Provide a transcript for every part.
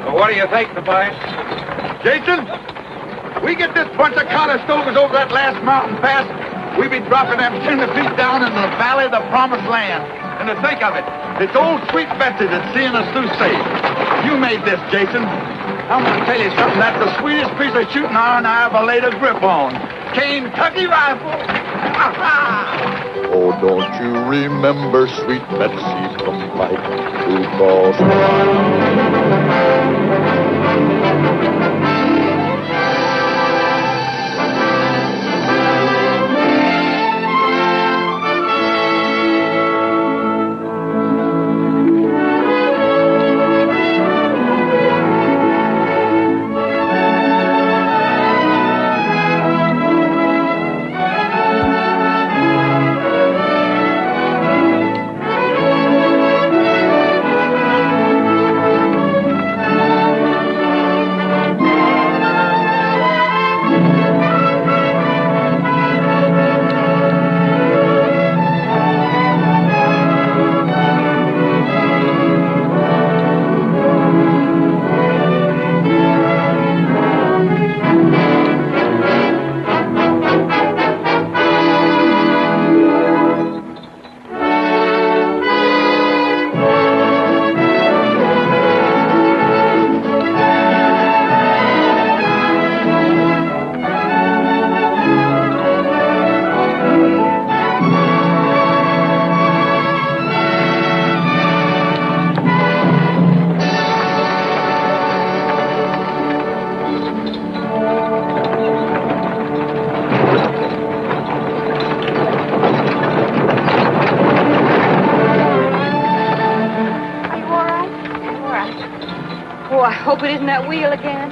Well, what do you think, Tobias? Jason, we get this bunch of Cottestovers over that last mountain pass, we be dropping them 10 feet down in the valley of the promised land. And to think of it, it's old Sweet Betsy that's seeing us through safe. You made this, Jason. I'm going to tell you something. That's the sweetest piece of shooting iron I ever laid a grip on. Kentucky rifle. Oh, don't you remember Sweet Betsy from Pike to Boston? Hope it isn't that wheel again.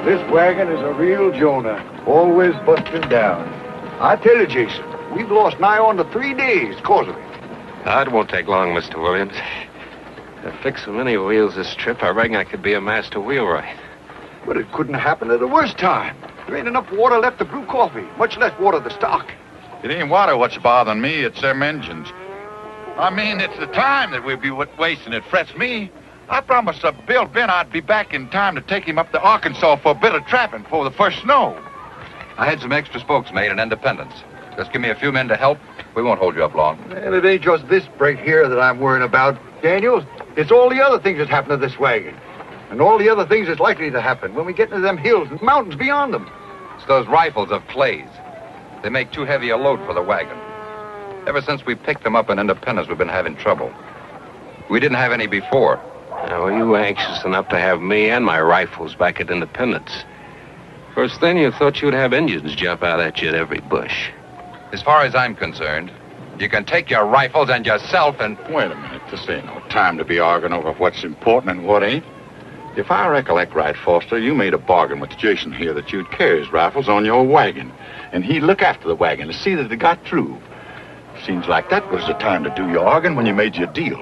This wagon is a real Jonah, always busting down. I tell you, Jason, we've lost nigh on to 3 days because of it. It won't take long, Mr. Williams. I fixed so many wheels this trip, I reckon I could be a master wheelwright. But it couldn't happen at the worst time. There ain't enough water left to brew coffee, much less water to stock. It ain't water what's bothering me, it's them engines. I mean, it's the time that we'll be wasting. It frets me. I promised Bill Ben I'd be back in time to take him up to Arkansas for a bit of trapping before the first snow. I had some extra spokes made in Independence. Just give me a few men to help. We won't hold you up long. And it ain't just this break here that I'm worrying about, Daniels. It's all the other things that happen to this wagon. And all the other things that's likely to happen when we get into them hills and mountains beyond them. It's those rifles of Clay's. They make too heavy a load for the wagon. Ever since we picked them up in Independence, we've been having trouble. We didn't have any before. Now, were you anxious enough to have me and my rifles back at Independence? First thing, you thought you'd have Indians jump out at you at every bush. As far as I'm concerned, you can take your rifles and yourself and... Wait a minute. This ain't no time to be arguing over what's important and what ain't. If I recollect right, Foster, you made a bargain with Jason here that you'd carry his rifles on your wagon, and he'd look after the wagon to see that it got through. Seems like that was the time to do your arguing when you made your deal.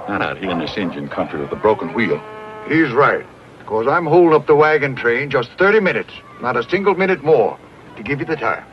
Not out here in this Indian country with the broken wheel. He's right. Because I'm holding up the wagon train just 30 minutes, not a single minute more, to give you the time.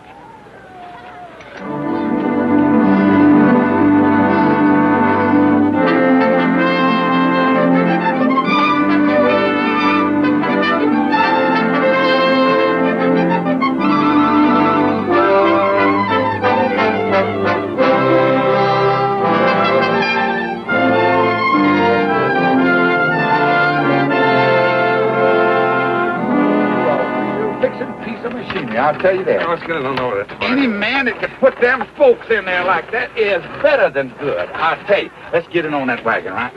I'll tell you that. Let's get it on over there. Any man that could put them spokes in there like that is better than good. I'll tell you. Let's get in on that wagon, right?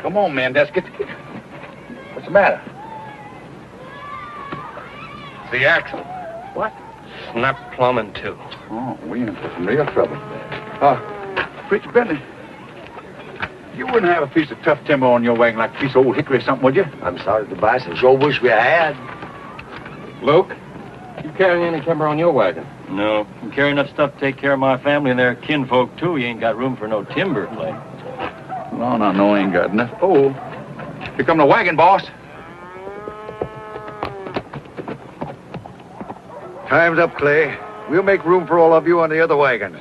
Come on, man. Let's get... What's the matter? The axle. What? Snap plumbing, too. Oh, we in for some real trouble. Preacher Bentley. You wouldn't have a piece of tough timber on your wagon like a piece of old hickory or something, would you? I'm sorry, Tobias. I sure wish we had. Luke, you carrying any timber on your wagon? No. I'm carrying enough stuff to take care of my family and their kinfolk, too. You ain't got room for no timber, Clay. Well, I know I ain't got enough. Oh, here come the wagon, boss. Time's up, Clay. We'll make room for all of you on the other wagon.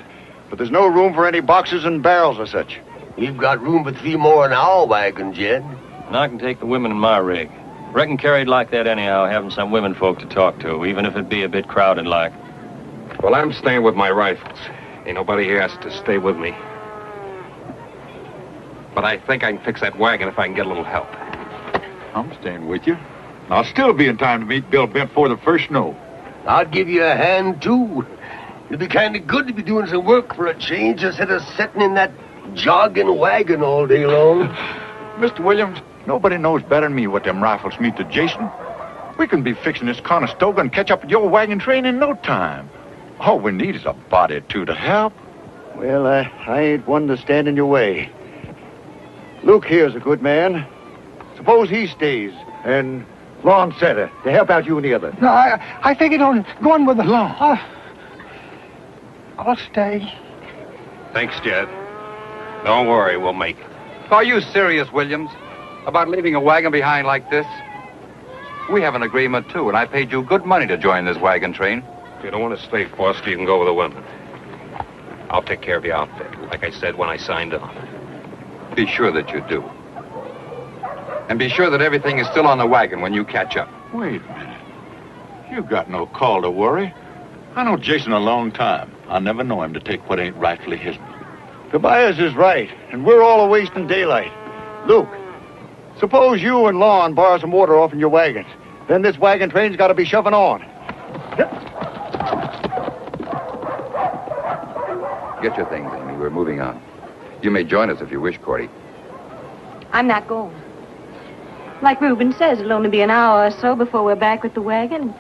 But there's no room for any boxes and barrels or such. We've got room for 3 more in our wagon, Jed. And I can take the women in my rig. Reckon carried like that anyhow, having some women folk to talk to, even if it be a bit crowded like. Well, I'm staying with my rifles. Ain't nobody here has to stay with me. But I think I can fix that wagon if I can get a little help. I'm staying with you. I'll still be in time to meet Bill Bent before the first snow. I'd give you a hand, too. It'd be kind of good to be doing some work for a change instead of sitting in that jogging wagon all day long. Mr. Williams, nobody knows better than me what them rifles mean to Jason. We can be fixing this Conestoga and catch up with your wagon train in no time. All we need is a body or two to help. Well, I ain't one to stand in your way. Luke here's a good man. Suppose he stays, and Lon Setter, to help out you and the others. No, I think it on going with the law. I'll stay. Thanks, Jed. Don't worry, we'll make it. Are you serious, Williams, about leaving a wagon behind like this? We have an agreement, too, and I paid you good money to join this wagon train. If you don't want to stay, Foster, you can go with the women. I'll take care of your outfit, like I said when I signed on. Be sure that you do. And be sure that everything is still on the wagon when you catch up. Wait a minute. You got no call to worry. I know Jason a long time. I never know him to take what ain't rightfully his. Tobias is right, and we're all a-wasting daylight. Luke, suppose you and Lon borrow some water off in your wagons. Then this wagon train's got to be shoving on. Get your things, Amy. We're moving on. You may join us if you wish, Cordy. I'm not going. Like Reuben says, it'll only be an hour or so before we're back with the wagon.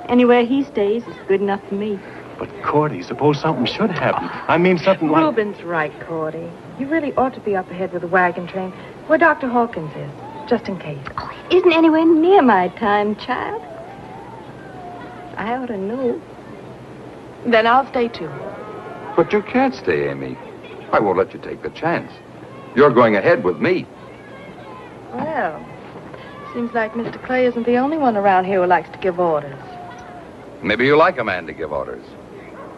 Anywhere he stays is good enough for me. But, Cordy, suppose something should happen. I mean, something like... Reuben's right, Cordy. You really ought to be up ahead with the wagon train, where Dr. Hawkins is, just in case. Oh, it isn't anywhere near my time, child. I ought to know. Then I'll stay, too. But you can't stay, Amy. I won't let you take the chance. You're going ahead with me. Well, seems like Mr. Clay isn't the only one around here who likes to give orders. Maybe you like a man to give orders.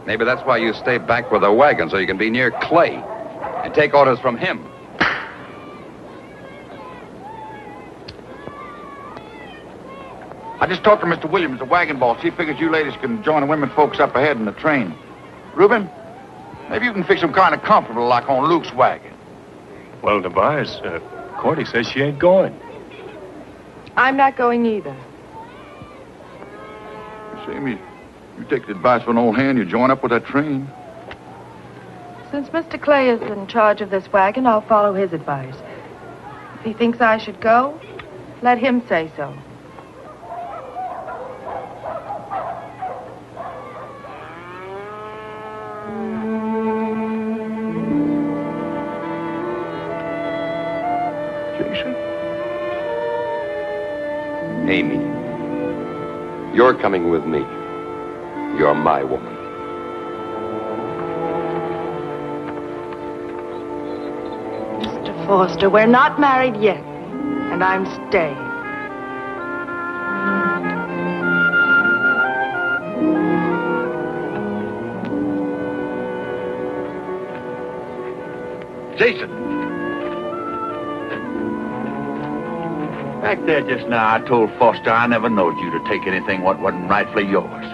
Maybe that's why you stay back with the wagon, so you can be near Clay and take orders from him. I just talked to Mr. Williams, the wagon boss. He figures you ladies can join the women folks up ahead in the train. Reuben, maybe you can fix them kind of comfortable like on Luke's wagon. Well, Tobias, Cordy says she ain't going. I'm not going either. Say, Amy, you take the advice from an old hand, you join up with that train. Since Mr. Clay is in charge of this wagon, I'll follow his advice. If he thinks I should go, let him say so. Jason? Amy, you're coming with me. You're my woman. Mr. Foster, we're not married yet, and I'm staying. Jason! Back there just now, I told Foster I never knowed you to take anything what wasn't rightfully yours.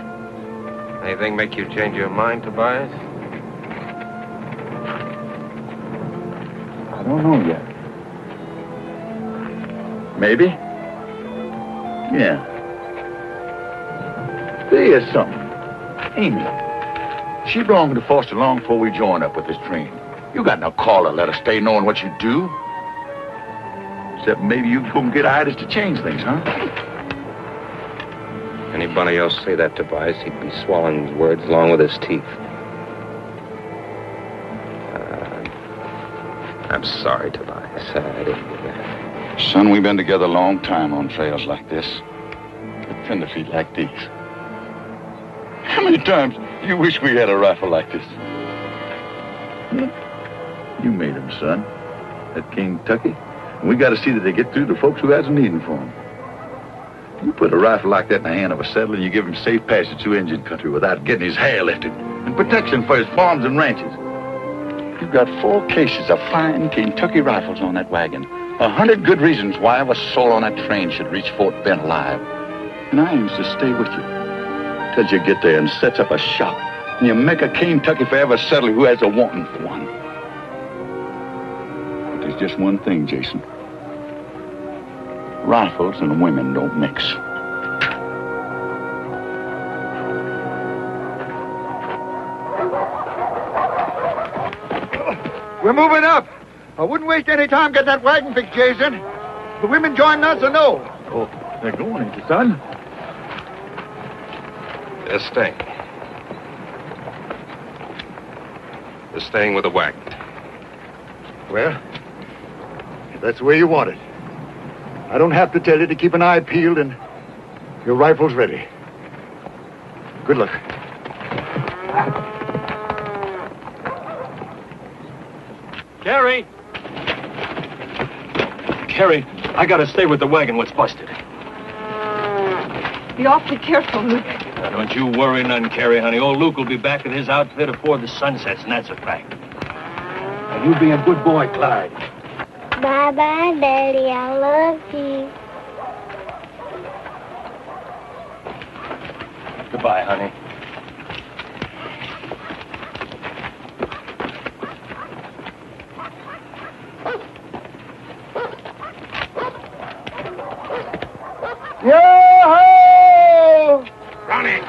Anything make you change your mind, Tobias? I don't know yet. Maybe. Yeah. There's something. Amy. She belonged to Foster long before we joined up with this train. You got no call to let her stay knowing what you do. Except maybe you can go and get Idas to change things, huh? Anybody else say that, Tobias, he'd be swallowing his words along with his teeth. I'm sorry, Tobias. I didn't mean that. Son, we've been together a long time on trails like this. With tenderfeet like these. How many times do you wish we had a rifle like this? You made them, son. At Kentucky. And we got to see that they get through to folks who has a needing for them. You put a rifle like that in the hand of a settler, and you give him safe passage through Indian country without getting his hair lifted, and protection for his farms and ranches. You've got 4 cases of fine Kentucky rifles on that wagon. 100 good reasons why a soul on that train should reach Fort Bend alive. And I aims to stay with you till you get there and sets up a shop, and you make a Kentucky for every settler who has a wanting for one. But there's just one thing, Jason. Rifles and women don't mix. We're moving up. I wouldn't waste any time getting that wagon fixed, Jason. The women joining us or no? Oh, they're going, ain't they, son? They're staying. They're staying with the wagon. Well, if that's the way you want it. I don't have to tell you to keep an eye peeled and your rifle's ready. Good luck. Carrie! Carrie, I gotta stay with the wagon. What's busted? Be awfully careful, Luke. Now, don't you worry none, Carrie, honey. Old Luke will be back with his outfit before the sun sets, and that's a fact. Now, you be a good boy, Clyde. Bye-bye, Daddy. I love you. Goodbye, honey. Yo-ho! Ronnie!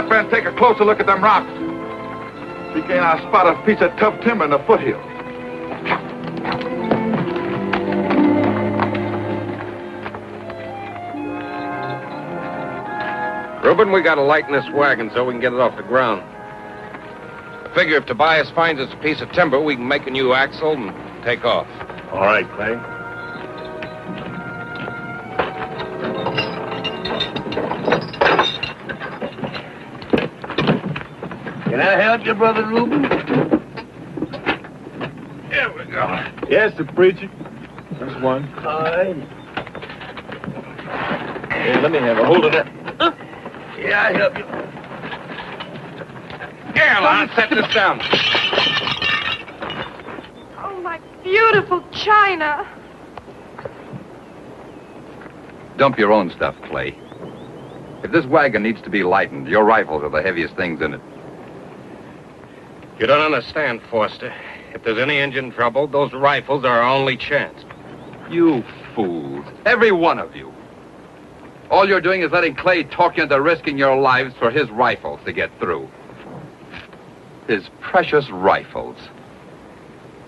And take a closer look at them rocks. See, can't I spot a piece of tough timber in the foothill? Reuben, we gotta lighten this wagon so we can get it off the ground. I figure if Tobias finds us a piece of timber, we can make a new axle and take off. All right, Clay. Can I help you, Brother Reuben? Here we go. Yes, the preacher. There's one. Fine. Here, let me have a hold of that. Yeah, I help you. Here, Lon, set this down. Oh, my beautiful china. Dump your own stuff, Clay. If this wagon needs to be lightened, your rifles are the heaviest things in it. You don't understand, Foster. If there's any engine trouble, those rifles are our only chance. You fools. Every one of you. All you're doing is letting Clay talk you into risking your lives for his rifles to get through. His precious rifles.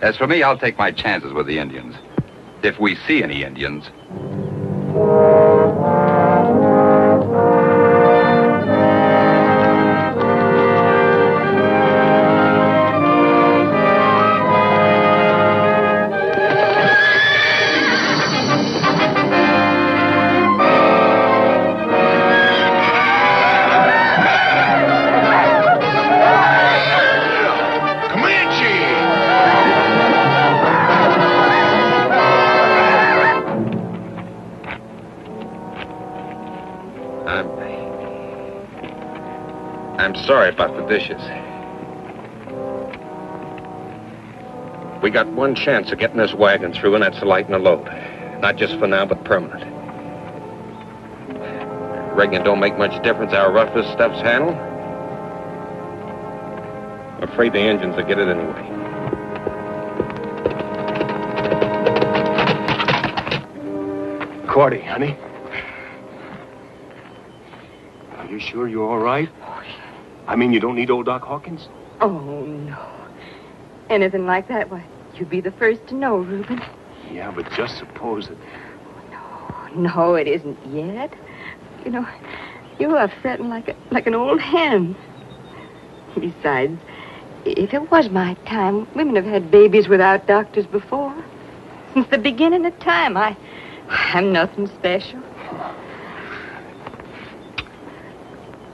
As for me, I'll take my chances with the Indians. If we see any Indians. I'm sorry about the dishes. We got one chance of getting this wagon through, and that's to lighten the load. Not just for now, but permanent. Reckon it don't make much difference how rough this stuff's handled? I'm afraid the engines will get it anyway. Cordy, honey. Are you sure you're all right? I mean, you don't need old Doc Hawkins? Oh, no. Anything like that, why, you'd be the first to know, Reuben. Yeah, but just suppose it. No, it isn't yet. You know, you're fretting like an old hen. Besides, if it was my time, women have had babies without doctors before. Since the beginning of time, I'm nothing special.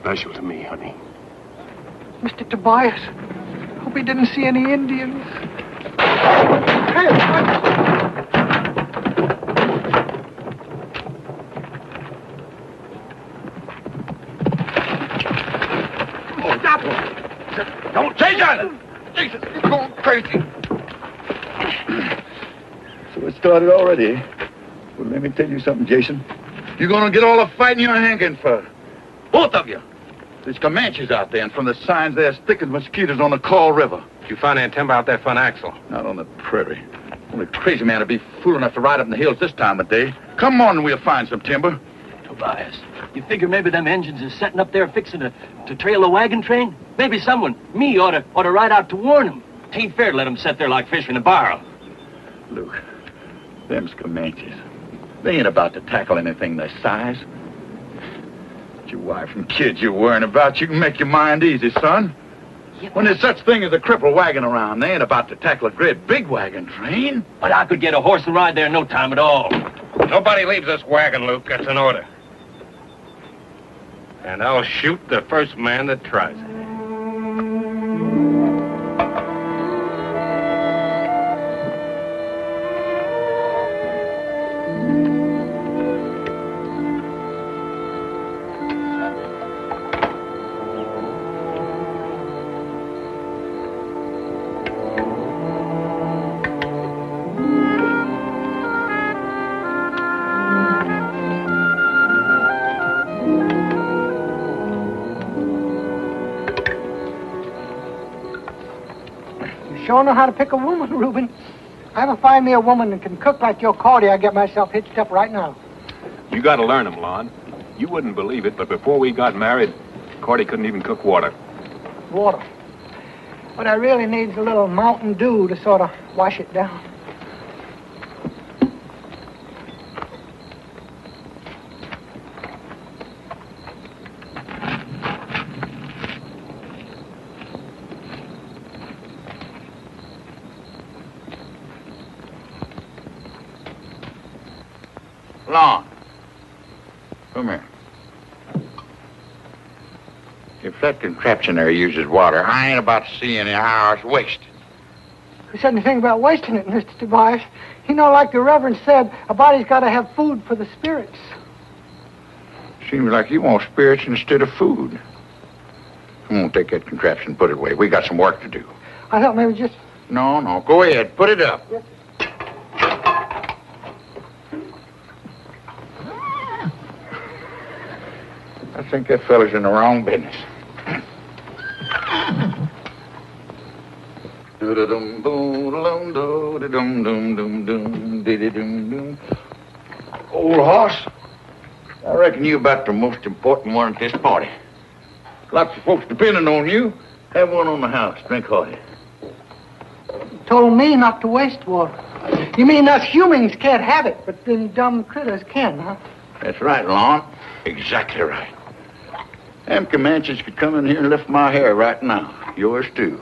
Special to me, honey. Mr. Tobias, hope he didn't see any Indians. Hey, Stop him! Don't, Jason! Jason, he's going crazy. So it started already, eh? Well, let me tell you something, Jason. You're gonna get all the fighting you're hanging for. Both of you. There's Comanches out there, and from the signs, they're as thick as mosquitoes on the Call River. Did you find any timber out there for an axle? Not on the prairie. Only a crazy man would be fool enough to ride up in the hills this time of day. Come on, and we'll find some timber. Tobias, you figure maybe them engines is setting up there fixing to trail the wagon train? Maybe someone, me, ought to ride out to warn them. Tain't fair to let them sit there like fish in a barrel. Luke, them's Comanches. They ain't about to tackle anything their size. Your wife and kids you're worrying about, you can make your mind easy, son. When there's such thing as a crippled wagon around, they ain't about to tackle a great big wagon train. But I could get a horse and ride there in no time at all. Nobody leaves this wagon, Luke. That's an order. And I'll shoot the first man that tries it. Sure know how to pick a woman, Reuben. If I ever find me a woman that can cook like your Cordy, I get myself hitched up right now. You got to learn them, Lon. You wouldn't believe it, but before we got married, Cordy couldn't even cook water. Water. What I really need is a little Mountain Dew to sort of wash it down. Lon, come here. If that contraption there uses water, I ain't about to see any hours waste. Who said anything about wasting it, Mr. Tobias? You know, like the Reverend said, a body's got to have food for the spirits. Seems like you want spirits instead of food. Come on, take that contraption and put it away. We got some work to do. I thought maybe just... No, go ahead. Put it up. Yes. I think that fella's in the wrong business. Old horse, I reckon you about the most important one at this party. Lots of folks depending on you. Have one on the house. Drink hearty. You told me not to waste water. You mean us humans can't have it, but them dumb critters can, huh? That's right, Lon. Exactly right. Them Comanches could come in here and lift my hair right now. Yours, too.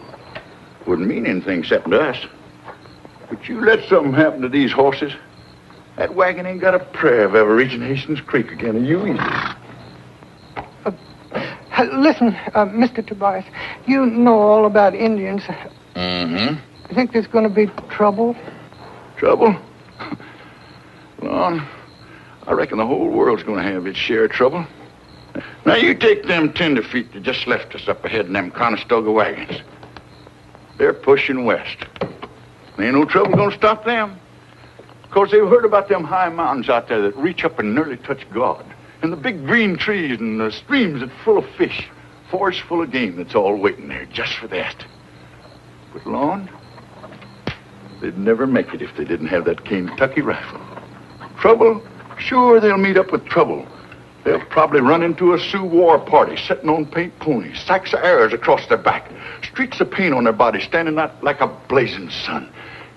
Wouldn't mean anything except to us. But you let something happen to these horses, that wagon ain't got a prayer of ever reaching Hastings Creek again, and you either. Listen, Mr. Tobias, you know all about Indians. Mm-hmm. You think there's going to be trouble? Trouble? Lon, I reckon the whole world's going to have its share of trouble. Now, you take them tenderfeet that just left us up ahead in them Conestoga wagons. They're pushing west. There ain't no trouble gonna stop them. Because they've heard about them high mountains out there that reach up and nearly touch God. And the big green trees and the streams that's full of fish. Forests full of game that's all waiting there just for that. But, Lon, they'd never make it if they didn't have that Kentucky rifle. Trouble? Sure, they'll meet up with trouble. They'll probably run into a Sioux war party sitting on paint ponies, sacks of arrows across their back, streaks of paint on their bodies standing out like a blazing sun.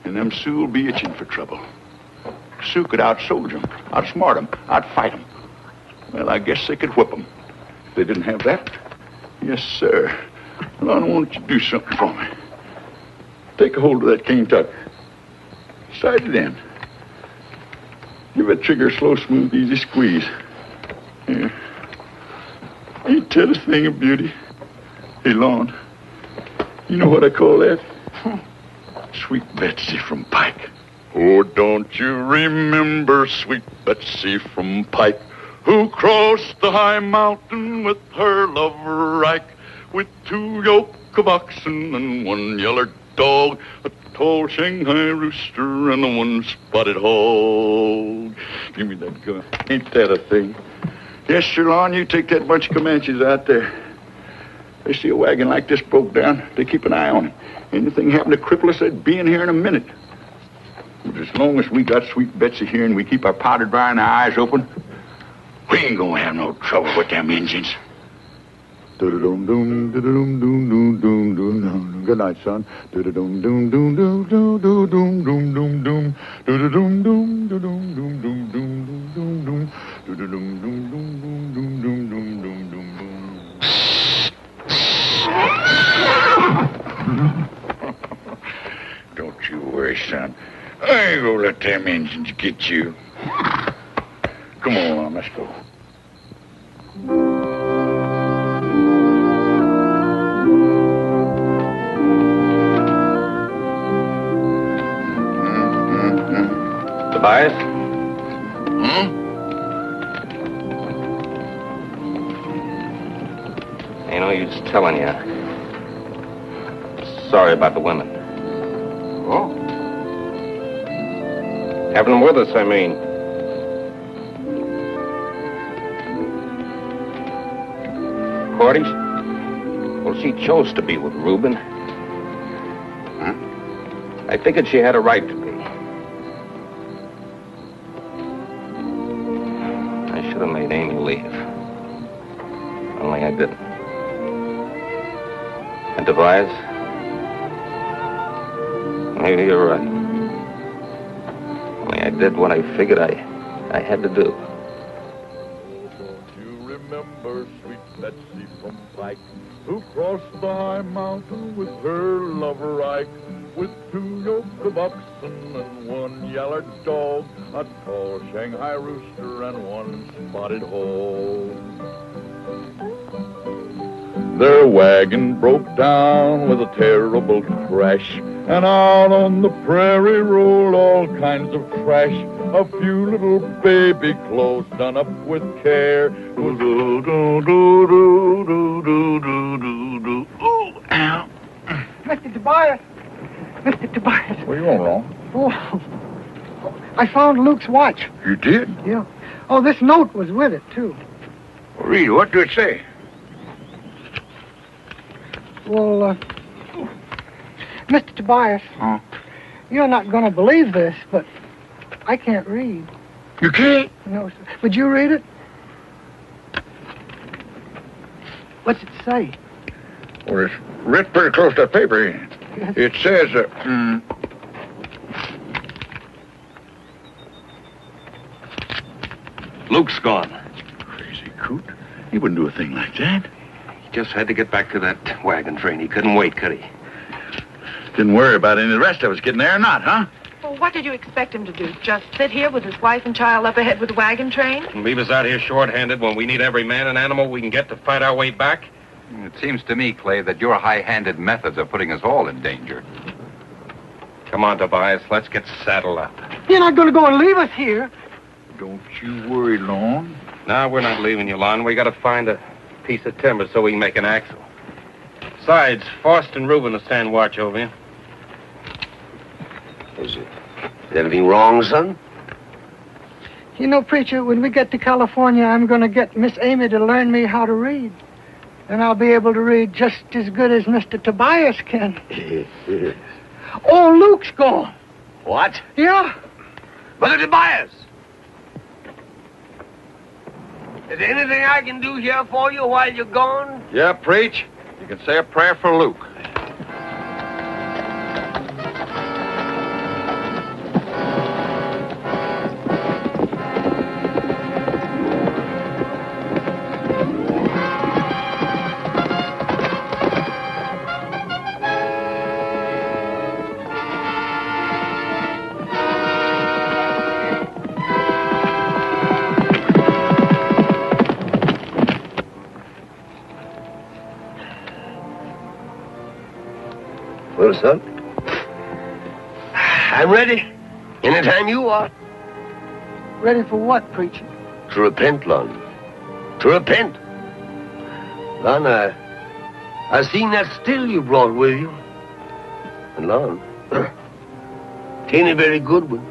And them Sioux will be itching for trouble. Sioux could out-soldier them, outsmart them, outfight them. Well, I guess they could whip them. If they didn't have that, yes, sir. Well, I want you to do something for me. Take a hold of that Kentucky. Sight it in. Give that trigger a slow, smooth, easy squeeze. Here. Ain't that a thing of beauty? Hey, Lon, you know what I call that? Sweet Betsy from Pike. Oh, don't you remember Sweet Betsy from Pike, who crossed the high mountain with her lover Ike, with 2 yoke of oxen and 1 yeller dog, a tall Shanghai rooster and a 1 spotted hog. Give me that gun. Ain't that a thing? Yes, sir, Lon, you take that bunch of Comanches out there. They see a wagon like this broke down, they keep an eye on it. Anything happen to cripple us, they'd be in here in a minute. But as long as we got Sweet Betsy here and we keep our powder dry and our eyes open, we ain't gonna have no trouble with them Indians. Good night, son. Don't you worry, son. I ain't gonna let them Indians get you. Come on, let's go. Tobias? Ain't no use telling you. Sorry about the women. Oh? Having them with us, I mean. Cordy? Well, she chose to be with Reuben. Huh? I figured she had a right to be. I should have made Amy leave. Only I didn't. And Tobias? Maybe you're right. Only I did what I figured I had to do. You remember Sweet Betsy from Pike, who crossed the high mountain with her lover Ike, with 2 yoke of oxen and 1 yeller dog, a tall Shanghai rooster and 1 spotted hog. Their wagon broke down with a terrible crash, and out on the prairie rolled all kinds of trash. A few little baby clothes done up with care. Ooh, ow. Mr. Tobias. Mr. Tobias. What are you on, Ron? Oh, I found Luke's watch. You did? Yeah. Oh, this note was with it, too. Well, read it. What did it say? Well, Mr. Tobias. Huh? You're not going to believe this, but I can't read. You can't? No, sir. Would you read it? What's it say? Well, it's written pretty close to that paper. Yes. It says, Luke's gone. Crazy coot. He wouldn't do a thing like that. He just had to get back to that wagon train. He couldn't wait, could he? Didn't worry about any of the rest of us getting there or not, huh? Well, what did you expect him to do? Just sit here with his wife and child up ahead with the wagon train? And leave us out here short-handed when we need every man and animal we can get to fight our way back? It seems to me, Clay, that your high-handed methods are putting us all in danger. Come on, Tobias. Let's get saddled up. You're not going to go and leave us here. Don't you worry, Lon. No, we're not leaving you, Lon. We got to find a piece of timber so we can make an axle. Besides, Forrest and Reuben will stand watch over you. Is anything wrong, son? You know, preacher, when we get to California, I'm going to get Miss Amy to learn me how to read. And I'll be able to read just as good as Mr. Tobias can. Oh, Luke's gone. What? Yeah. Brother Tobias! Is there anything I can do here for you while you're gone? Yeah, preach. You can say a prayer for Luke. Well, son, I'm ready. Anytime you are. Ready for what, preacher? To repent, Lon. To repent. Lon, I seen that still you brought with you. And Lon, tain't a very good one.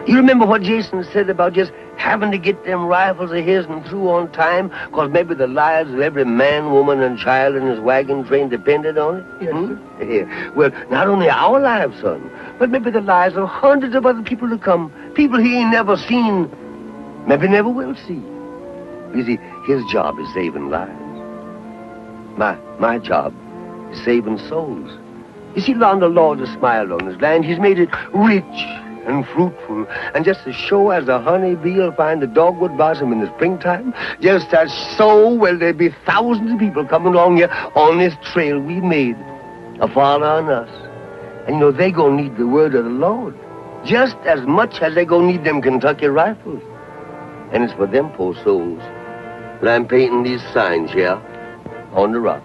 You remember what Jason said about just having to get them rifles of his and through on time? Because maybe the lives of every man, woman, and child in his wagon train depended on it? Yes, sir. Yeah. Well, not only our lives, son, but maybe the lives of hundreds of other people to come. People he ain't never seen, maybe never will see. You see, his job is saving lives. My job is saving souls. You see, Lon, the Lord has smiled on his land. He's made it rich and fruitful, and just as sure as the honeybee will find the dogwood blossom in the springtime, just as so will there be thousands of people coming along here on this trail we made, following us. And you know, they gonna need the word of the Lord, just as much as they gonna need them Kentucky rifles. And it's for them poor souls that I'm painting these signs here on the rock.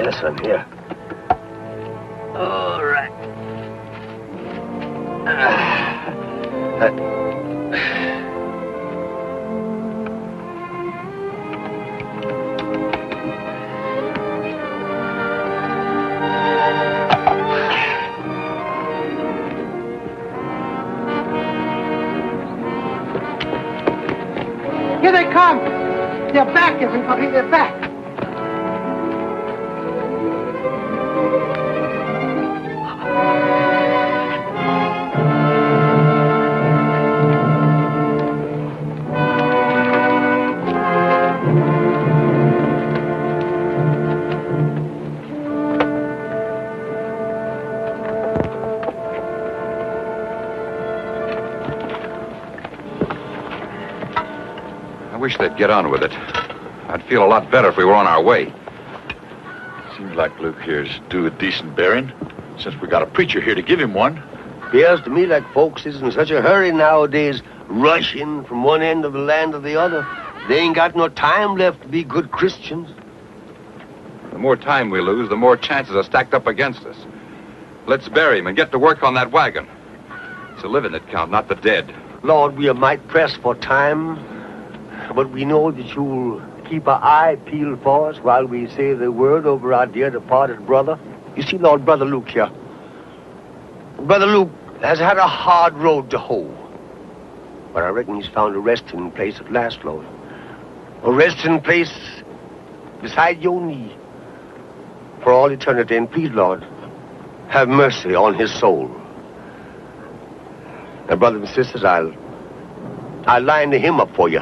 Yes, son, here. All right. Here they come. They're back, everybody. They're back. I wish they'd get on with it. I'd feel a lot better if we were on our way. Seems like Luke here's due a decent bearing, since we got a preacher here to give him one. Appears to me like folks is in such a hurry nowadays, rushing from one end of the land to the other. They ain't got no time left to be good Christians. The more time we lose, the more chances are stacked up against us. Let's bury him and get to work on that wagon. It's the living that count, not the dead. Lord, we are might pressed for time, but we know that you'll keep our eye peeled for us while we say the word over our dear departed brother. You see, Lord, Brother Luke here. Brother Luke has had a hard road to hoe. But I reckon he's found a resting place at last, Lord. A resting place beside your knee for all eternity. And please, Lord, have mercy on his soul. Now, brothers and sisters, I'll line the hymn up for you.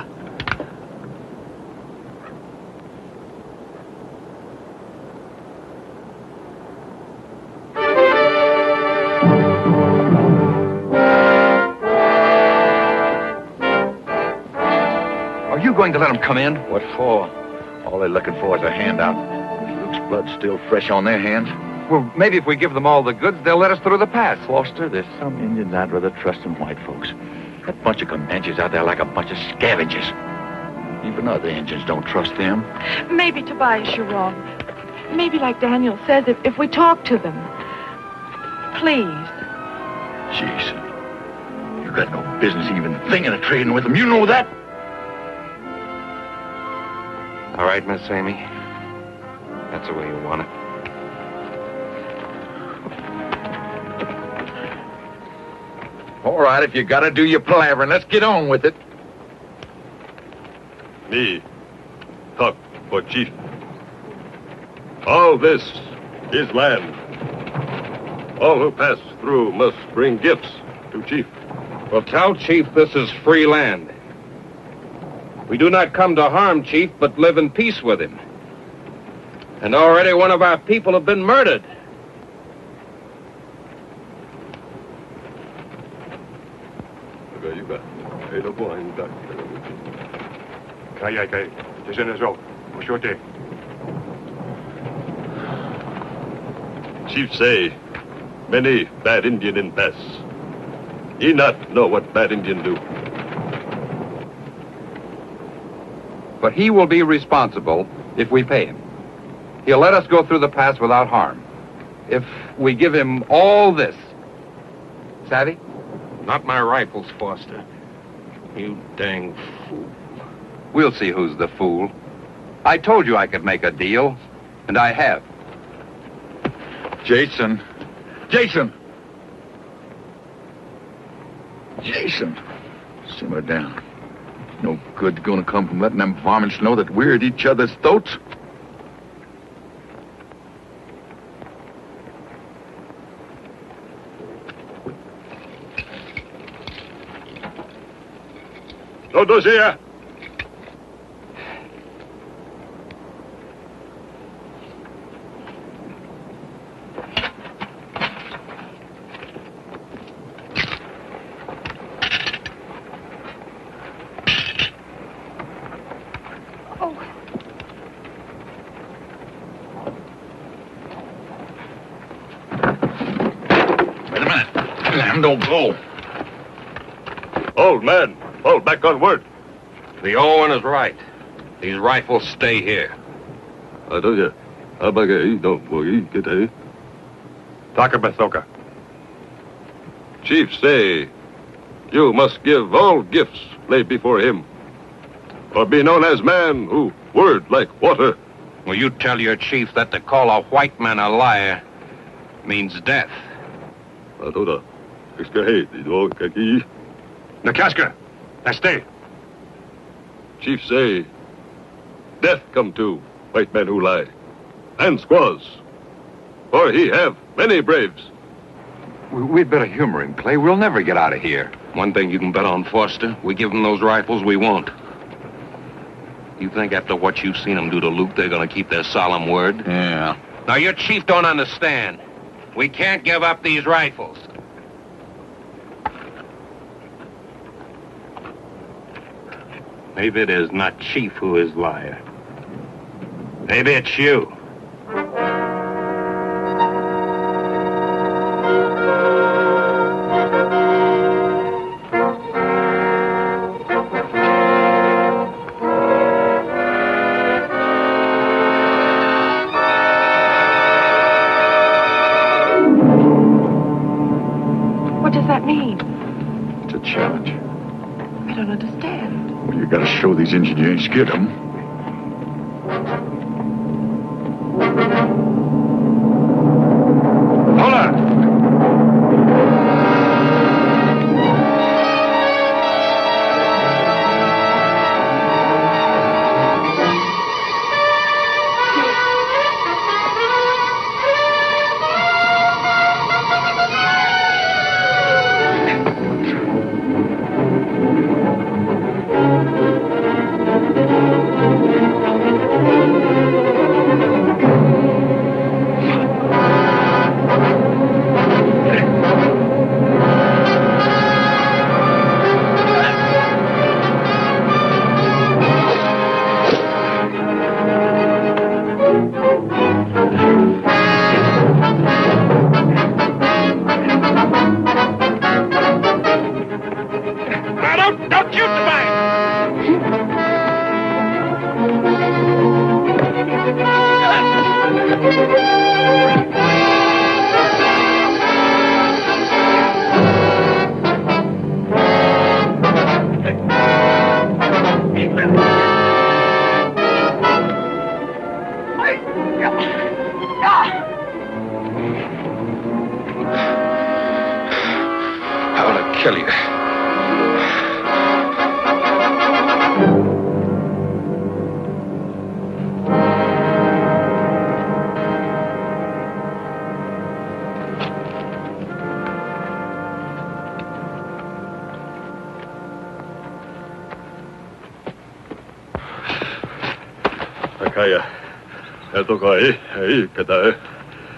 going to let them come in? What for? All they're looking for is a handout. Is Luke's blood still fresh on their hands? Well, maybe if we give them all the goods, they'll let us through the pass. Foster, there's some Indians I'd rather trust than white folks. That bunch of Comanches out there like a bunch of scavengers. Even other Indians don't trust them. Maybe, Tobias, you're wrong. Maybe, like Daniel says, if we talk to them. Please. Jason, you got no business even thinking of trading with them. You know that? All right, Miss Amy. That's the way you want it. All right, if you gotta do your palavering, let's get on with it. Me, talk for chief. All this is land. All who pass through must bring gifts to chief. Well, tell Chief this is free land. We do not come to harm Chief, but live in peace with him. And already one of our people have been murdered. Chief say, many bad Indian in pass. He not know what bad Indian do. But he will be responsible if we pay him. He'll let us go through the pass without harm. If we give him all this. Savvy? Not my rifles, Foster. You dang fool. We'll see who's the fool. I told you I could make a deal, and I have. Jason. Jason! Jason! Simmer down. No good gonna come from letting them varmints know that we're at each other's throats. No dossier. Don't go. Old man, fall back on word. The old one is right. These rifles stay here. Taka Bathoka. Chief say, you must give all gifts laid before him, or be known as man who word like water. Well, you tell your chief that to call a white man a liar means death. Nakaska, I stay. Chief say, death come to white men who lie, and squaws, for he have many braves. We'd better humor him, Clay. We'll never get out of here. One thing you can bet on, Foster. We give them those rifles, we won't. You think after what you've seen them do to Luke, they're going to keep their solemn word? Yeah. Now, your chief don't understand. We can't give up these rifles. Maybe it is not Chief who is liar. Maybe it's you. What does that mean? It's a challenge. I don't understand. Well, you gotta show these Indians you ain't scared of them. Hold on! Don't shoot the I want to kill you. Kaya, eto ko ay kada.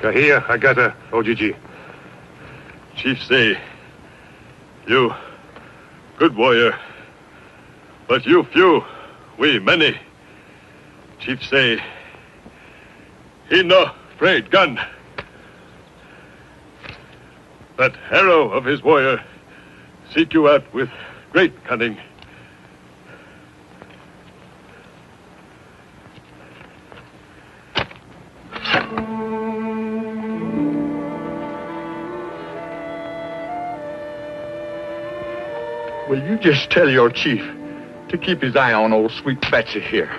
Kahia, Agata, OGG. Chief say, you good warrior, but you few, we many. Chief say, he no afraid gun. That arrow of his warrior seek you out with great cunning. Will you just tell your chief to keep his eye on old sweet Betsy here?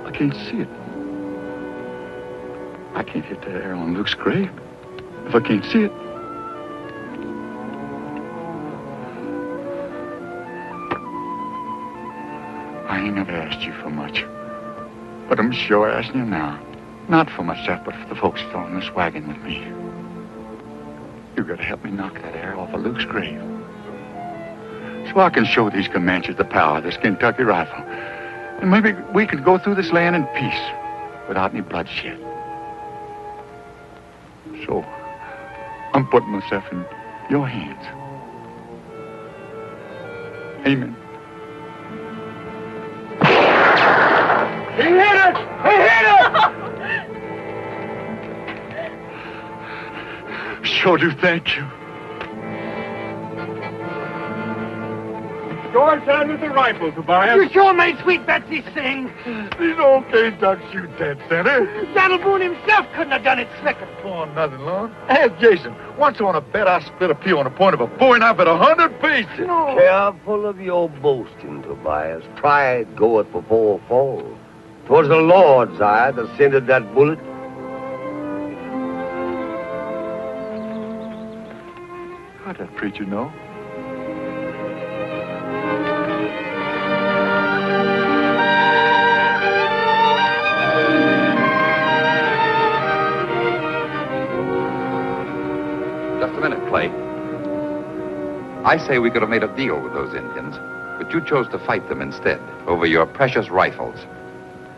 I can't see it. I can't hit that arrow on Luke's grave if I can't see it. I ain't never asked you for much, but I'm sure asking you now. Not for myself, but for the folks still in this wagon with me. You gotta help me knock that arrow off of Luke's grave, so I can show these Comanches the power of this Kentucky rifle, and maybe we can go through this land in peace without any bloodshed. So I'm putting myself in your hands. Amen. He hit it! He hit it! Sure do thank you. Go inside with the rifle, Tobias. You sure made sweet Betsy sing. These old K ducks shoot that center. Saddle Boone himself couldn't have done it slicker. Oh, nothing, Lord. Ask Jason. Once on a bet, I split a pea on the point of a bowie knife at 100 pieces. No. Careful of your boasting, Tobias. Pride goeth before a fall. 'Twas the Lord's eye that sended that bullet. How'd that preacher know? Just a minute, Clay. I say we could have made a deal with those Indians, but you chose to fight them instead over your precious rifles.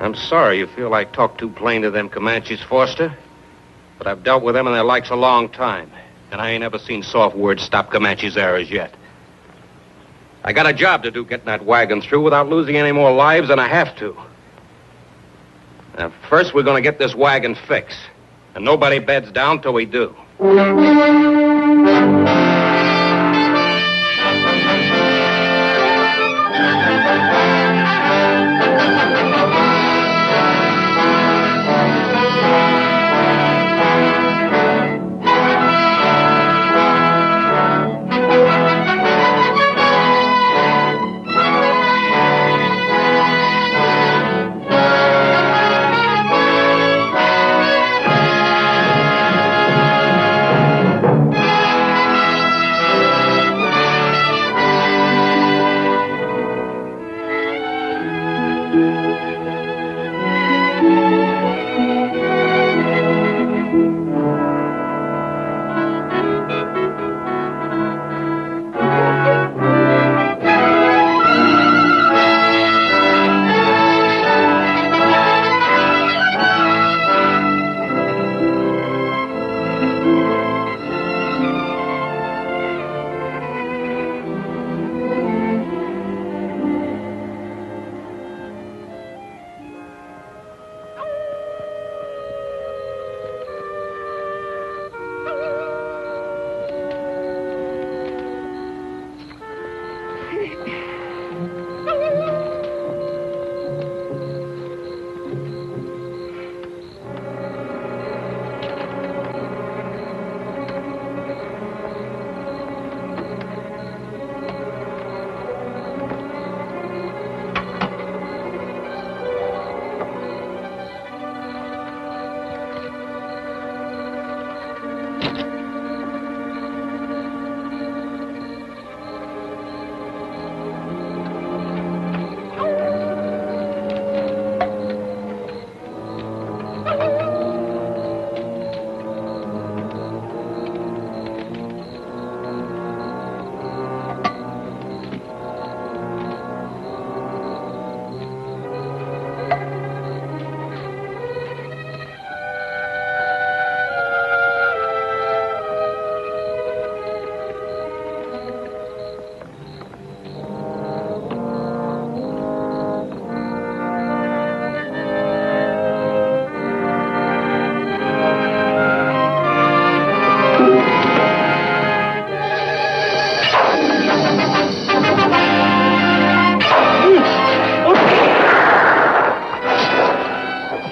I'm sorry you feel I talk too plain to them Comanches, Foster. But I've dealt with them and their likes a long time. And I ain't ever seen soft words stop Comanches' arrows yet. I got a job to do getting that wagon through without losing any more lives than I have to. Now, first we're going to get this wagon fixed. And nobody beds down till we do.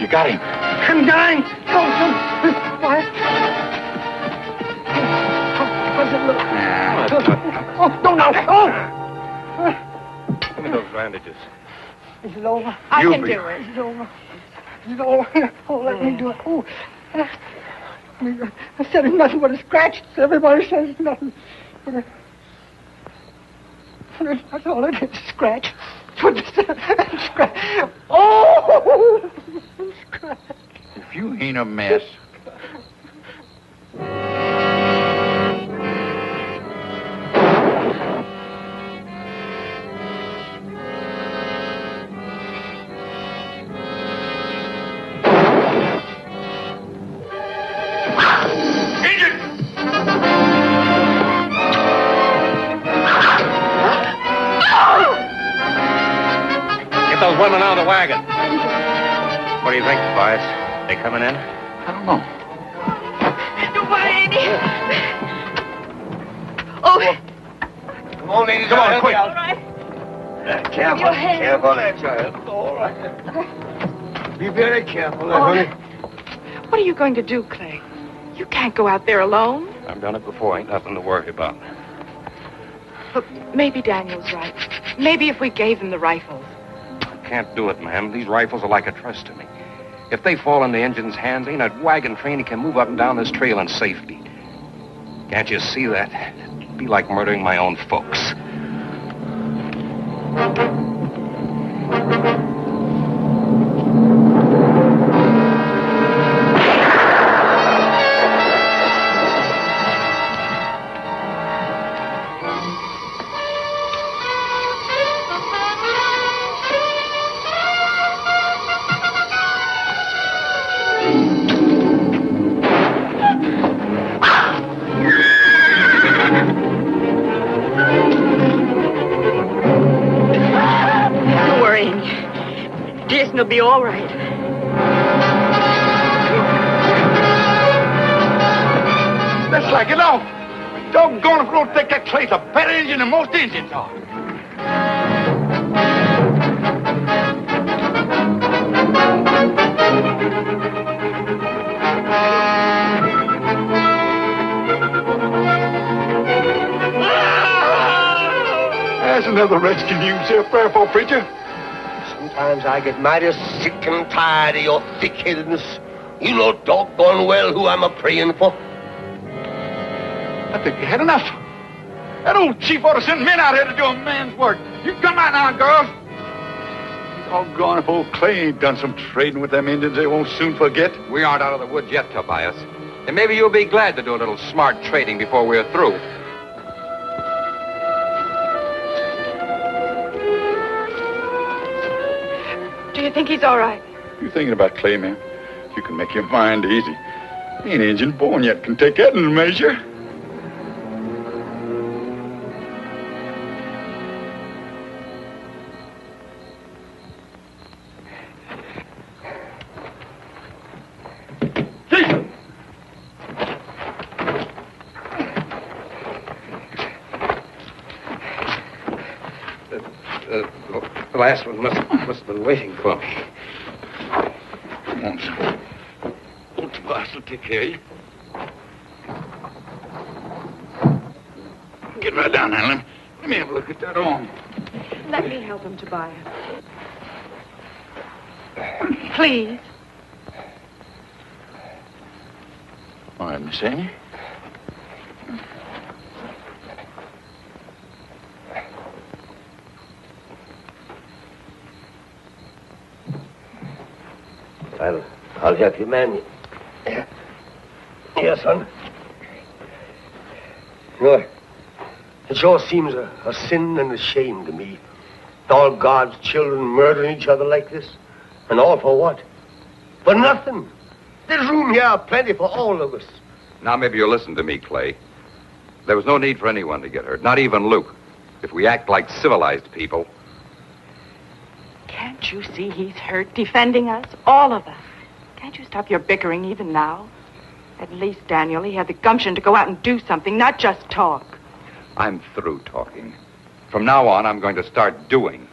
You got him. I'm dying. Why? How does it look? Oh, don't know. Give me those bandages. Is it over? I can do it. Is it over? Is it over? Oh, let me do it. Oh. I said it's nothing but a scratch. Everybody says it's nothing. But that's all it is, scratch. Scratch. Oh! Scratch. If you ain't a mess. Those women out of the wagon. What do you think, Tobias? They coming in? I don't know. Oh. Come on, ladies. Come on, quick. All right. Careful. Careful there, child. All right. Be very careful there, honey. What are you going to do, Clay? You can't go out there alone. I've done it before. Ain't nothing to worry about. But maybe Daniel's right. Maybe if we gave him the rifles. Can't do it, ma'am. These rifles are like a trust to me. If they fall in the engine's hands, ain't a wagon train that can move up and down this trail in safety. Can't you see that? It'd be like murdering my own folks. It'll be all right. Let's like it off. Doggone if we don't think that Clay's a better engine than most engines are. There's another redskin you can say a prayer for, preacher. Sometimes I get mighty sick and tired of your thick-headedness. You know doggone well who I'm a-praying for. I think you had enough. That old chief ought to send men out here to do a man's work. You come out now, girls. Doggone if old Clay ain't done some trading with them Indians they won't soon forget. We aren't out of the woods yet, Tobias. And maybe you'll be glad to do a little smart trading before we're through. Do you think he's all right? You thinking about Clay, man? You can make your mind easy. Ain't Injun born yet can take that in a measure. The last one must have been waiting for me. Come on, son. Old Tobias will take care of you. Get right down now. Let me have a look at that arm. Let me help him, Tobias. Please. All right, Miss Amy. I'll help you, man. Here, son. You know, it sure seems a sin and a shame to me. All God's children murdering each other like this. And all for what? For nothing. There's room here plenty for all of us. Now maybe you'll listen to me, Clay. There was no need for anyone to get hurt, not even Luke. If we act like civilized people. Can't you see he's hurt, defending us, all of us? Can't you stop your bickering even now? At least, Daniel, he had the gumption to go out and do something, not just talk. I'm through talking. From now on, I'm going to start doing.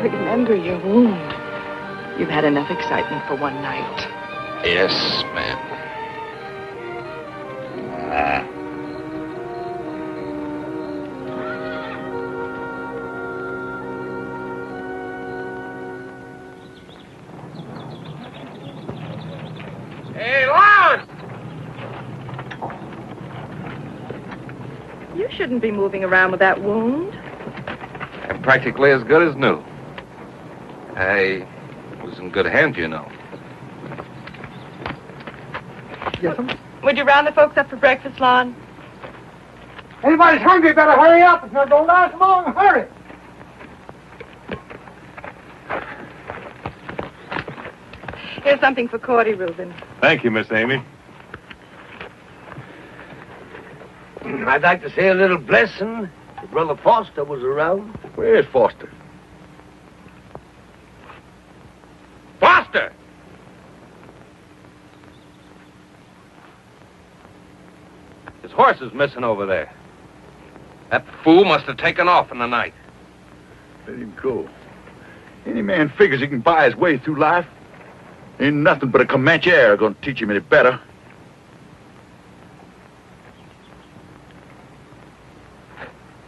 Remember your wound. You've had enough excitement for one night. Yes, ma'am. Hey, Lon! You shouldn't be moving around with that wound. I'm practically as good as new. I was in good hands, you know. Yes, ma'am. Would you round the folks up for breakfast, Lon? Anybody's hungry, better hurry up. It's not going to last long. Hurry. Here's something for Cordy, Reuben. Thank you, Miss Amy. I'd like to say a little blessing if Brother Foster was around. Where's Foster? Foster! His horse is missing over there. That fool must have taken off in the night. Let him go. Any man figures he can buy his way through life. Ain't nothing but a Comanche air gonna teach him any better.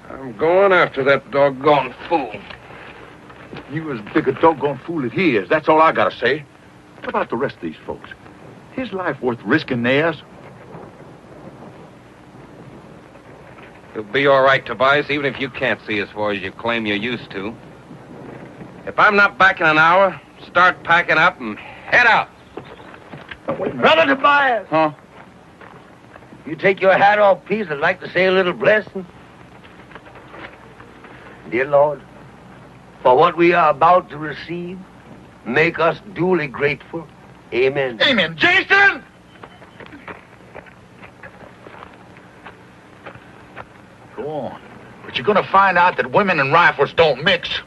I'm going after that doggone fool. You as big a doggone fool as he is. That's all I gotta say. What about the rest of these folks? His life worth risking theirs? You'll be all right, Tobias, even if you can't see as far as you claim you used to. If I'm not back in an hour, start packing up and head out. Brother Tobias! Huh? You take your hat off, please. I'd like to say a little blessing. Dear Lord, for what we are about to receive, make us duly grateful. Amen. Amen. Jason! Go on. But you're gonna find out that women and rifles don't mix.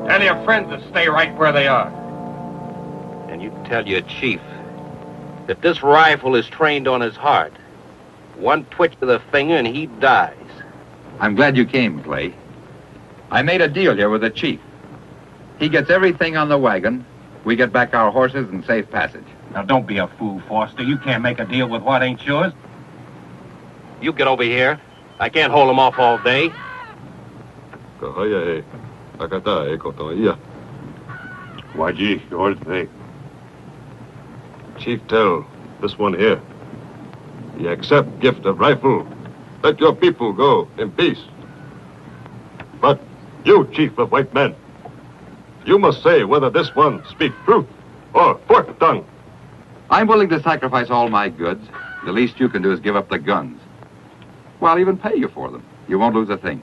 Tell your friends to stay right where they are. And you tell your chief that this rifle is trained on his heart. One twitch of the finger and he dies. I'm glad you came, Clay. I made a deal here with the chief. He gets everything on the wagon. We get back our horses and safe passage. Now, don't be a fool, Foster. You can't make a deal with what ain't yours. You get over here. I can't hold him off all day. Waji, yours thing. Chief, tell this one here. Ye accept gift of rifle. Let your people go in peace. But you, chief of white men, you must say whether this one speak truth or fork tongue. I'm willing to sacrifice all my goods. The least you can do is give up the guns. Well, I'll even pay you for them. You won't lose a thing.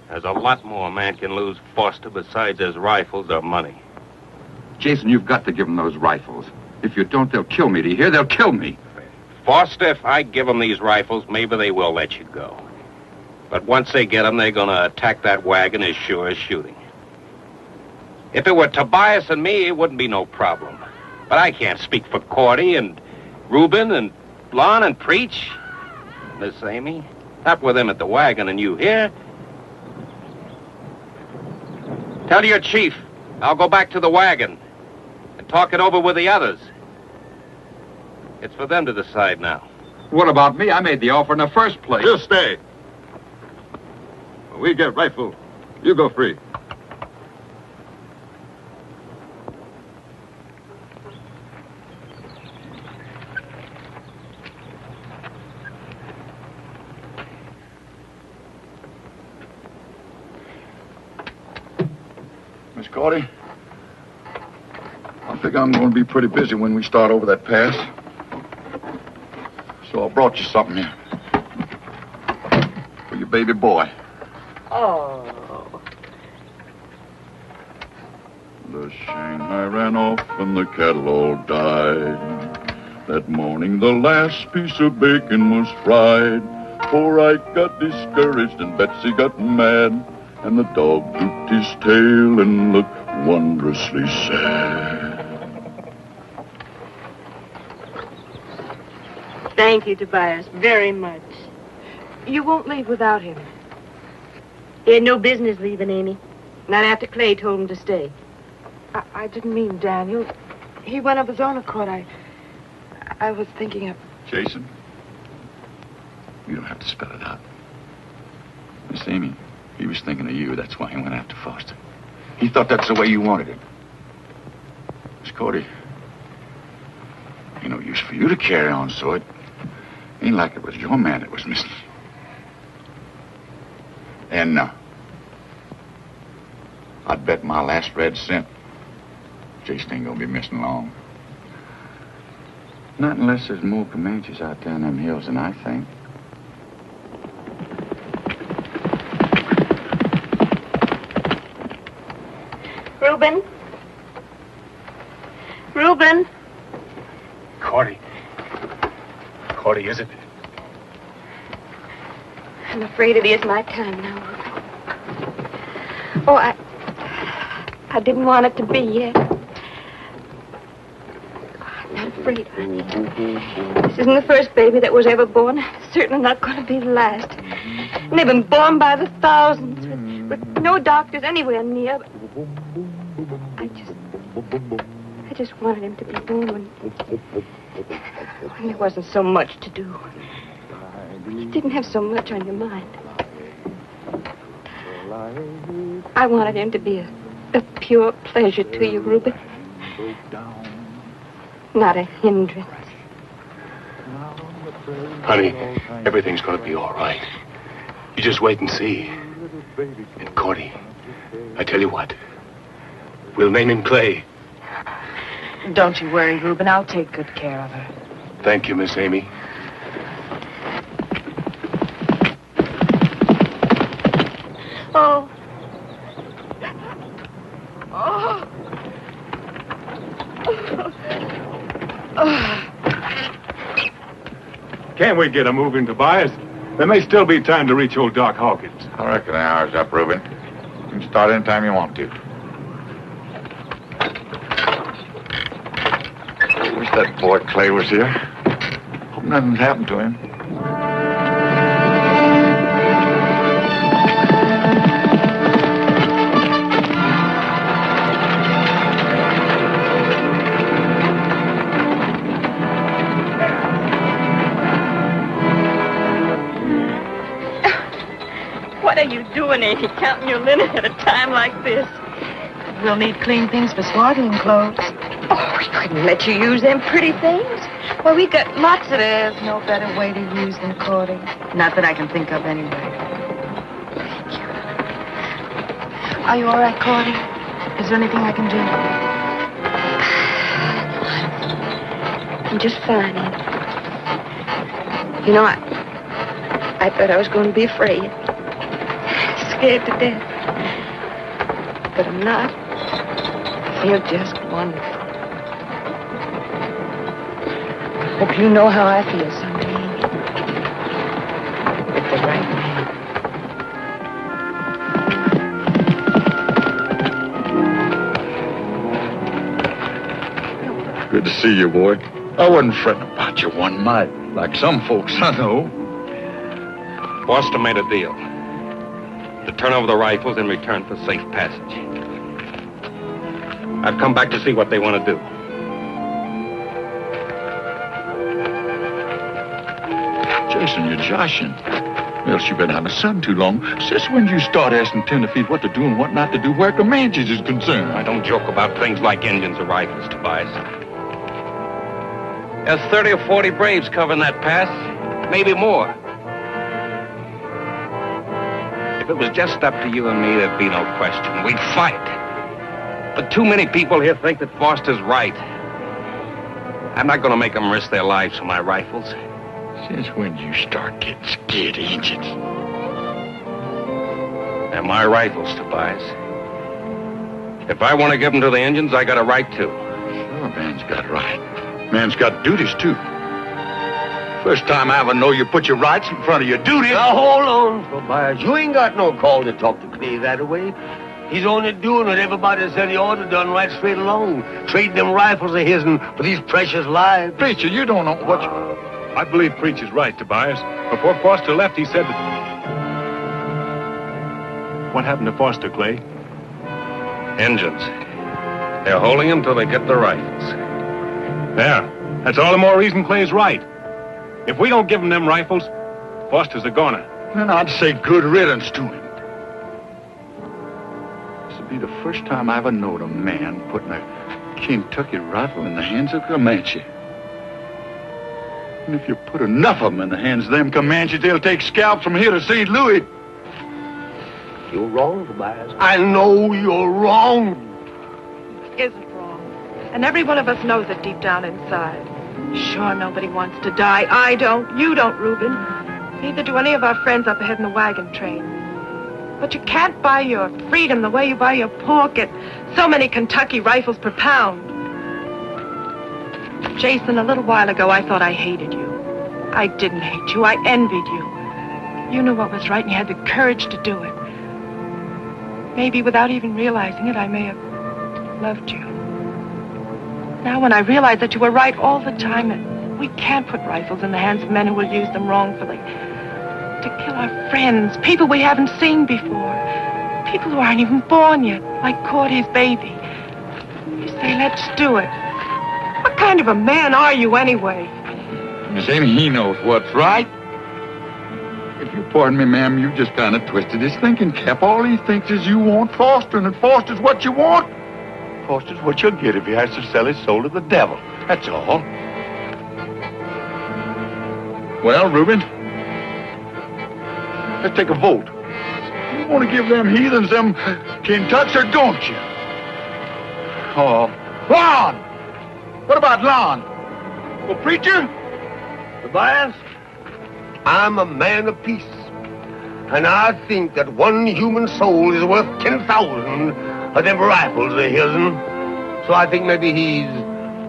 There's a lot more a man can lose, Foster, besides his rifles or money. Jason, you've got to give them those rifles. If you don't, they'll kill me. Do you hear? They'll kill me. Foster, if I give them these rifles, maybe they will let you go. But once they get them, they're going to attack that wagon as sure as shooting. If it were Tobias and me, it wouldn't be no problem. But I can't speak for Cordy and Reuben and Lon and Preach. Miss Amy, not with them at the wagon and you here. Tell your chief I'll go back to the wagon and talk it over with the others. It's for them to decide now. What about me? I made the offer in the first place. You stay. When we get rifle, you go free. Miss Cordy, I think I'm going to be pretty busy when we start over that pass. So I brought you something here. For your baby boy. Oh. The Shanghai ran off and the cattle all died. That morning the last piece of bacon was fried. Poor Ike got discouraged and Betsy got mad. And the dog drooped his tail and looked wondrously sad. Thank you, Tobias, very much. You won't leave without him. He had no business leaving, Amy. Not after Clay told him to stay. I didn't mean Daniel. He went of his own accord. I was thinking of... Jason, you don't have to spell it out. Miss Amy, he was thinking of you. That's why he went after Foster. He thought that's the way you wanted it. Miss Cordy, ain't no use for you to carry on, so it ain't like it was your man that was missing. And I'd bet my last red cent Jason ain't gonna be missing long. Not unless there's more Comanches out there in them hills than I think. Reuben? Reuben? Cordy. Cordy, is it? I'm afraid it is my time now, Reuben. Oh, I didn't want it to be yet. I'm not afraid, honey. This isn't the first baby that was ever born. It's certainly not going to be the last. And they've been born by the thousands with no doctors anywhere near. I just wanted him to be born when there wasn't so much to do. You didn't have so much on your mind. I wanted him to be a pure pleasure to you, Reuben. Not a hindrance. Honey, everything's going to be all right. You just wait and see. And Cordy, I tell you what. We'll name him Clay. Don't you worry, Reuben. I'll take good care of her. Thank you, Miss Amy. Oh. Oh. Can't we get a move in, Tobias? There may still be time to reach old Doc Hawkins. I reckon the hour's up, Reuben. You can start anytime you want to. Wish that boy Clay was here. Hope nothing's happened to him. What are you doing, Amy, counting your linen at a time like this? We'll need clean things for swaddling clothes. Oh, we couldn't let you use them pretty things. Well, we got lots of... There's no better way to use them, Cordy. Not that I can think of anyway. Thank you. Are you all right, Cordy? Is there anything I can do? I'm just fine, Amy. You know, I thought I was going to be afraid. Scared to death. But I'm not. I feel just wonderful. Hope you know how I feel someday, Amy. With the right man. Good to see you, boy. I wasn't fretting about you one mite, like some folks I know. Foster made a deal. To turn over the rifles in return for safe passage. I've come back to see what they want to do. Jason, you're joshing. Else you've been out in the sun too long. Since when you start asking tenderfeet what to do and what not to do where Comanches is concerned? I don't joke about things like engines or rifles, Tobias. There's 30 or 40 braves covering that pass. Maybe more. If it was just up to you and me, there'd be no question. We'd fight. But too many people here think that Foster's right. I'm not going to make them risk their lives for my rifles. Since when you start getting scared of Indians? They're my rifles, Tobias. If I want to give them to the Indians, I got a right to. Sure, man's got a right. Man's got duties, too. First time I ever know you put your rights in front of your duties. Now, hold on, Tobias. You ain't got no call to talk to Clay that way. He's only doing what everybody said he ought to done right straight along. Trading them rifles of his'n for these precious lives. Preacher, you don't know what you... I believe Preacher's right, Tobias. Before Foster left, he said that... What happened to Foster, Clay? Indians. They're holding him till they get the rifles. There. That's all the more reason Clay's right. If we don't give him them rifles, Foster's a goner. Then I'd say good riddance to him. This'll be the first time I ever knowed a man putting a Kentucky rifle in the hands of Comanche. And if you put enough of them in the hands of them Comanches, they'll take scalps from here to St. Louis. You're wrong, Tobias. I know you're wrong. Isn't wrong. And every one of us knows it deep down inside. Sure, nobody wants to die. I don't. You don't, Reuben. Neither do any of our friends up ahead in the wagon train. But you can't buy your freedom the way you buy your pork at so many Kentucky rifles per pound. Jason, a little while ago, I thought I hated you. I didn't hate you. I envied you. You knew what was right, and you had the courage to do it. Maybe without even realizing it, I may have loved you. Now, when I realize that you were right all the time, that we can't put rifles in the hands of men who will use them wrongfully. To kill our friends, people we haven't seen before. People who aren't even born yet, like Cordy's baby. You say, let's do it. What kind of a man are you, anyway? Miss Amy, he knows what's right. If you pardon me, ma'am, you just kind of twisted his thinking cap. All he thinks is you want Foster, and Foster's what you want. Foster's what you'll get if he has to sell his soul to the devil. That's all. Well, Reuben, let's take a vote. You want to give them heathens them Kentucks, or don't you? Oh, Lon! What about Lon? Well, preacher? Tobias, I'm a man of peace. And I think that one human soul is worth 10,000 of them rifles of his'n. So I think maybe he's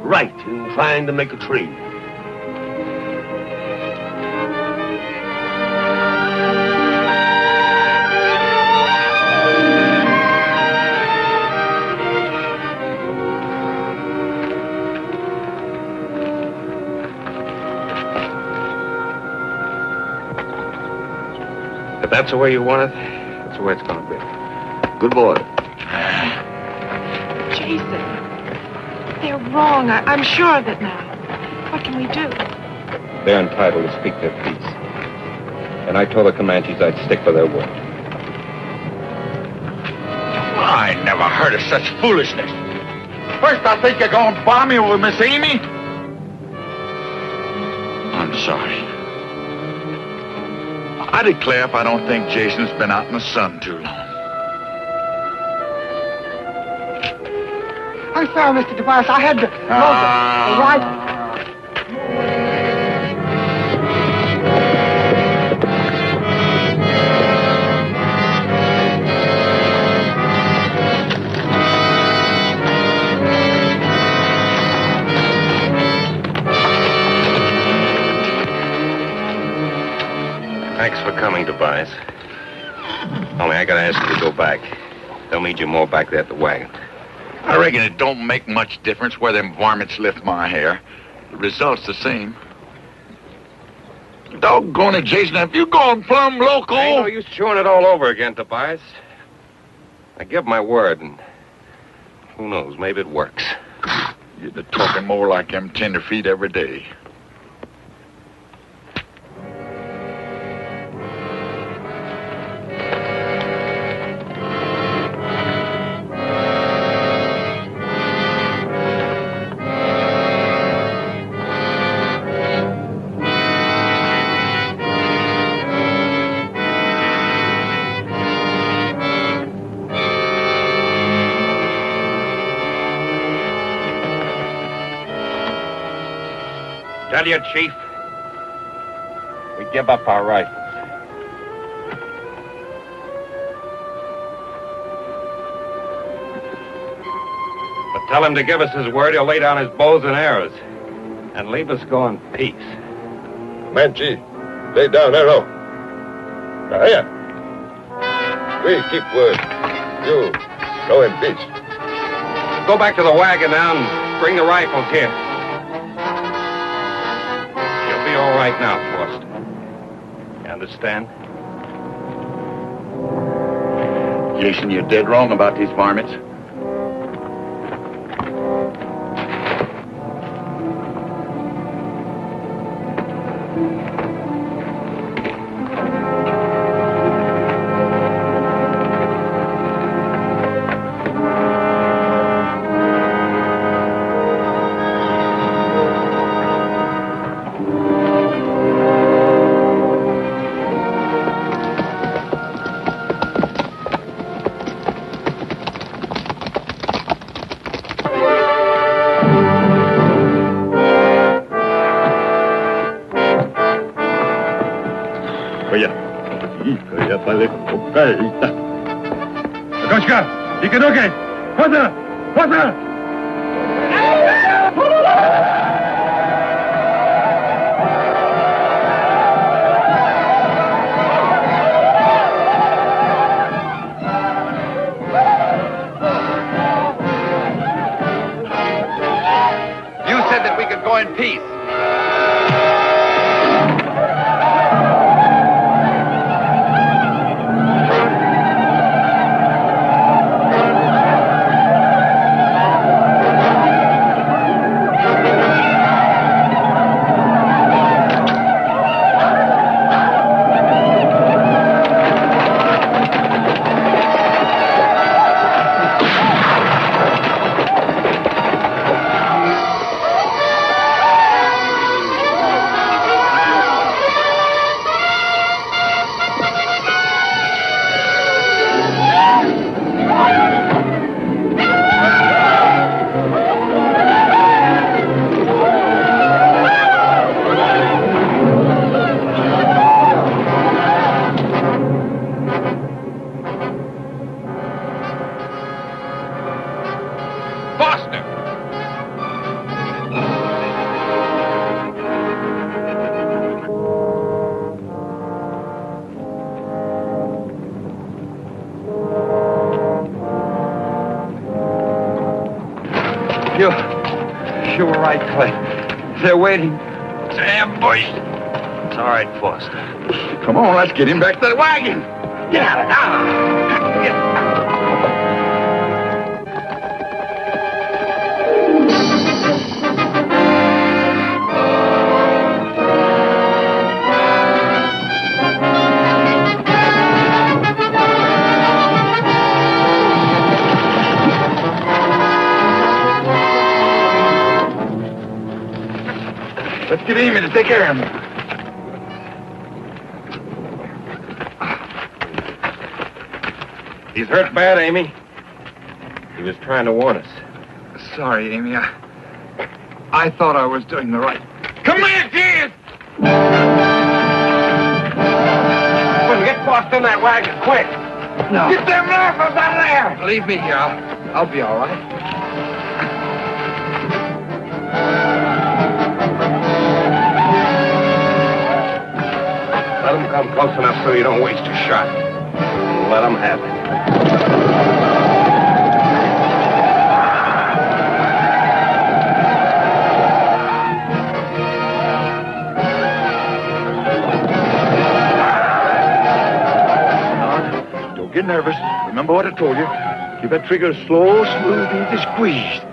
right in trying to make a trade. If that's the way you want it, that's the way it's going to be. Good boy. Jason, they're wrong. I'm sure of it now. What can we do? They're entitled to speak their piece. And I told the Comanches I'd stick by their word. I never heard of such foolishness. First, I think you're going to bomb me with Miss Amy. I'm sorry. I declare if I don't think Jason's been out in the sun too long. I'm sorry, Mr. Tobias. I had to load the rifle. Thanks for coming, Tobias. Only I gotta ask you to go back. They'll need you more back there at the wagon. I reckon it don't make much difference where them varmints lift my hair. The result's the same. Doggone it, Jason, if you going plumb local... Ain't no use chewing it all over again, Tobias. I give my word, and who knows, maybe it works. You're talking more like them tenderfeet every day. Tell you, Chief, give up our rifles. But tell him to give us his word he'll lay down his bows and arrows and leave us go in peace. Comanche, lay down arrow. Now, here. We keep word. You go in peace. Go back to the wagon now and bring the rifles here. You'll be all right now, Foster. You understand? Jason, you're dead wrong about these varmints. Kokoschka, Ikedoke, Foster! Foster! You said that we could go in peace. You were right, Clay. They're waiting. It's an ambush. It's all right, Foster. Come on, let's get him back to the wagon. Get out of Let's get Amy to take care of him. He's hurt bad, Amy. He was trying to warn us. Sorry, Amy. I thought I was doing the right. Come here, kids! Well, get Foster in that wagon, quick. No. Get them rifles out of there! Leave me here. I'll be all right. Let him come close enough so you don't waste a shot. Let him have it. Don't get nervous. Remember what I told you. Keep that trigger slow, smooth, easy squeezed.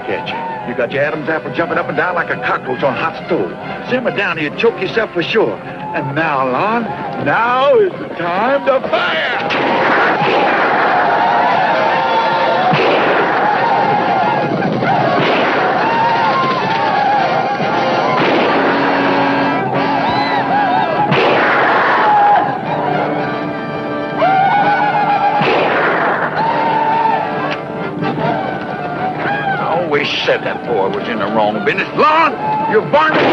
Catch you. You got your Adam's apple jumping up and down like a cockroach on a hot stove. Simmer down or you choke yourself for sure. And now, Lon, now is the time to fire! I always said that boy was in the wrong business. Lon, you're varmint.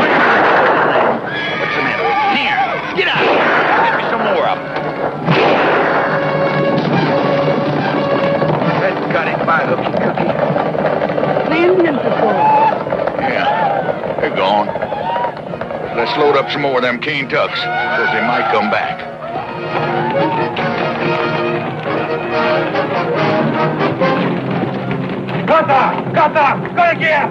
What's the matter with you? Here, get out. Get me some more of them. That got him by hooky cookie. The Indians are gone. Yeah, they're gone. Let's load up some more of them cane tucks, because they might come back. Gata! Go again!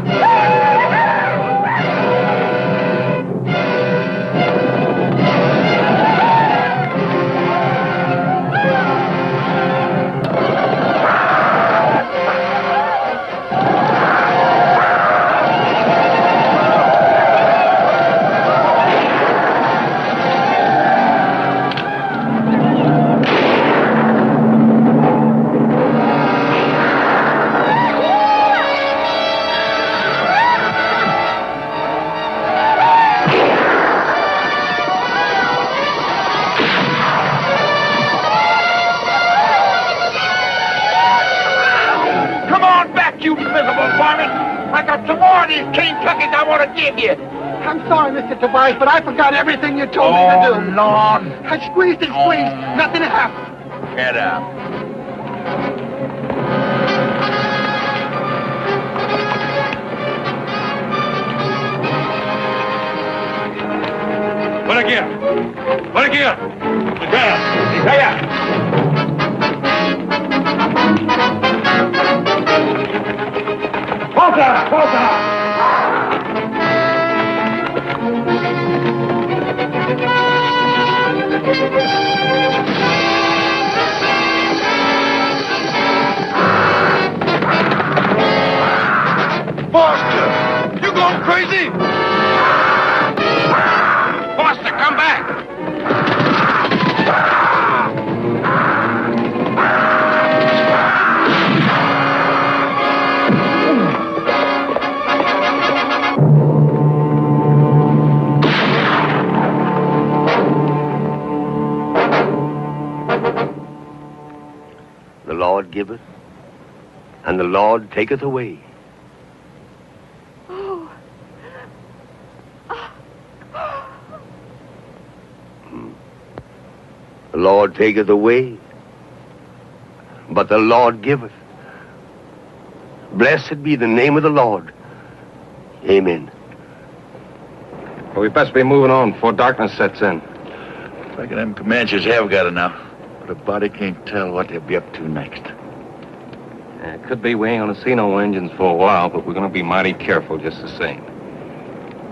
Give you. I'm sorry, Mr. Tobias, but I forgot everything you told me to do. Lord. I squeezed and squeezed. Nothing happened. Get up. Put it here. Put it here. Posa! Foster! You going crazy? Foster, come back! The Lord giveth, and the Lord taketh away. The Lord taketh away, but the Lord giveth. Blessed be the name of the Lord. Amen. Well, we best be moving on before darkness sets in. I reckon them Comanches have got enough, but a body can't tell what they'll be up to next. It could be we ain't gonna see no engines for a while, but we're gonna be mighty careful just the same.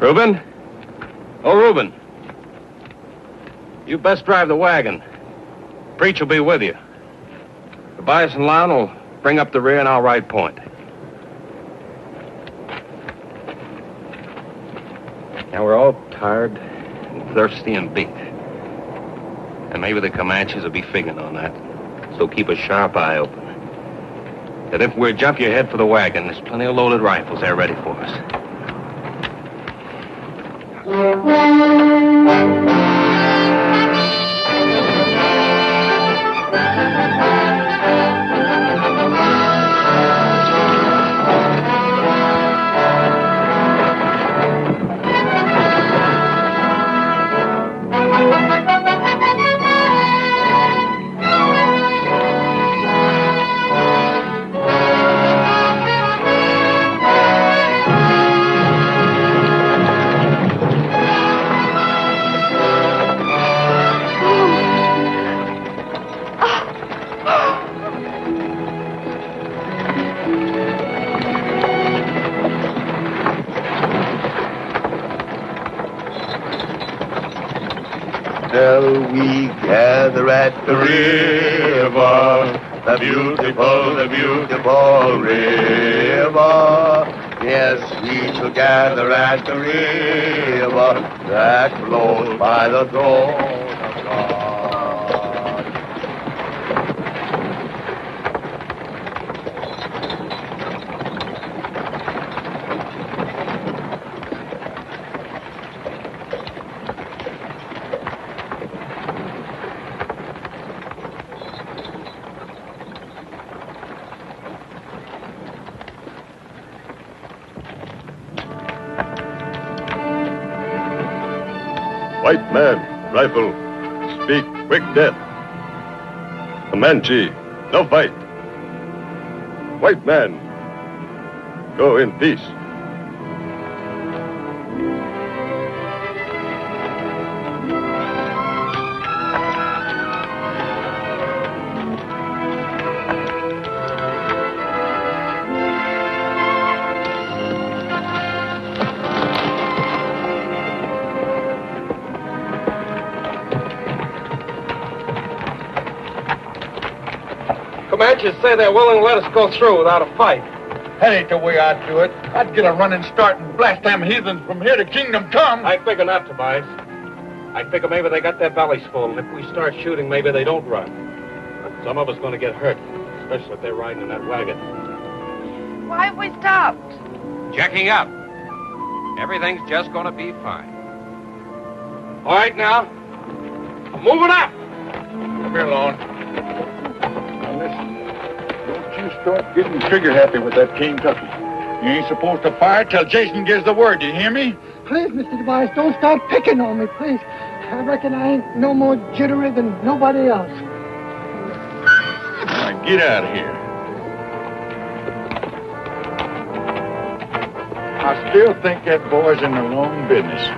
Reuben? Oh, Reuben. You best drive the wagon. Preach will be with you. Tobias and Lon will bring up the rear and I'll ride point. Now we're all tired and thirsty and beat. And maybe the Comanches will be figuring on that. So keep a sharp eye open. That if we jump you head for the wagon, there's plenty of loaded rifles there ready for us. Shall we gather at the river, the beautiful river? Yes, we shall gather at the river that flows by the throne of God. White man, rifle, speak quick death. Comanche, no fight. White man, go in peace. Comanches say they're willing to let us go through without a fight. That ain't the way I'd do it. I'd get a running start and blast them heathens from here to kingdom come. I figure not, Tobias. I figure maybe they got their bellies full, and if we start shooting, maybe they don't run. But some of us going to get hurt, especially if they're riding in that wagon. Why have we stopped? Checking up. Everything's just going to be fine. All right, now. Moving up. Come here, Lon. Now, listen. Don't you start getting trigger happy with that King Tucky. You ain't supposed to fire till Jason gives the word. You hear me? Please, Mr. Tobias, don't start picking on me, please. I reckon I ain't no more jittery than nobody else. Now, get out of here. I still think that boy's in the wrong business.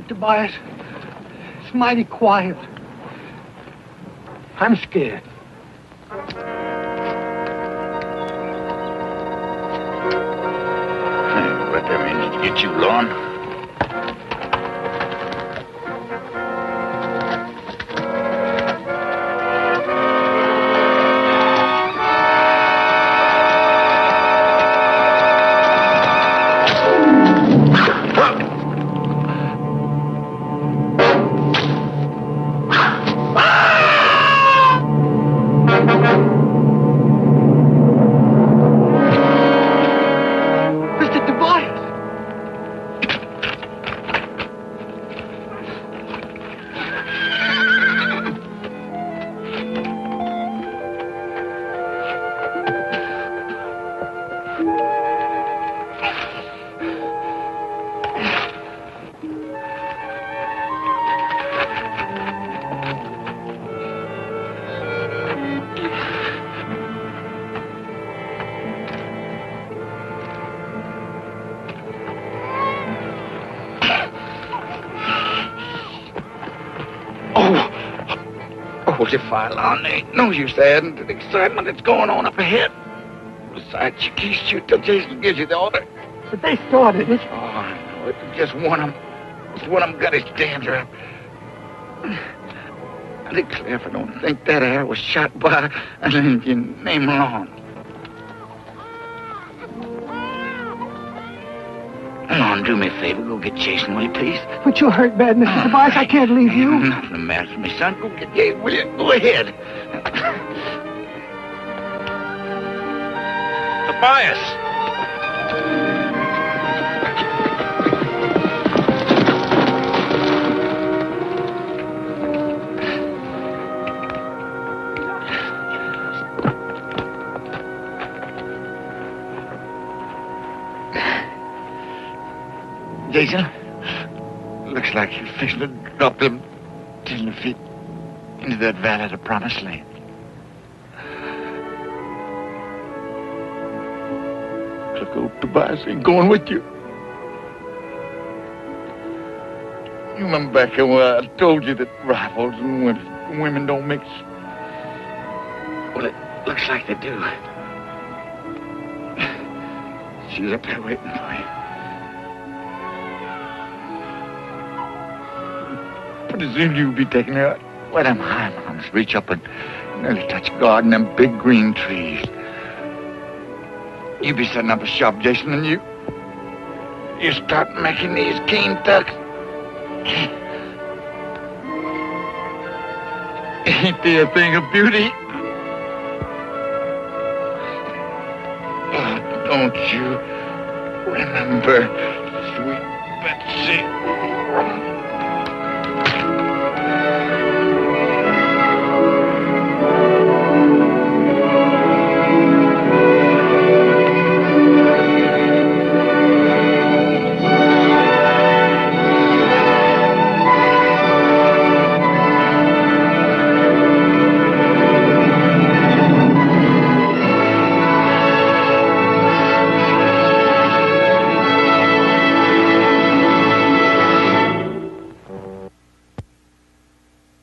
Tobias, it's mighty quiet. I'm scared. Let them Indians get you, Lon. hold your fire long. There ain't no use adding to the excitement that's going on up ahead. Besides, you can't shoot till Jason gives you the order. But they started it. Oh, I know it. Just one of them. Just one of them got his dander up. I declare if I don't think that air was shot by an Indian named Long. Lon, do me a favor. Go get Jason, will you, please? But you're hurt bad, Mr. Tobias. I can't leave you. Nothing the matter with me, son. Go get Jason, will you? Go ahead. Tobias! Jason, looks like you're fixing to drop them 10 feet into that valley of the Promised Land. Look, old Tobias ain't going with you. You remember back when I told you that rifles and women don't mix? Well, it looks like they do. She's up there waiting for you. Pretty soon you'll be taking her where them high mountains reach up and nearly touch God and them big green trees. You be setting up a shop, Jason, and you start making these keen tucks. Ain't they a thing of beauty? Oh, don't you remember sweet Betsy?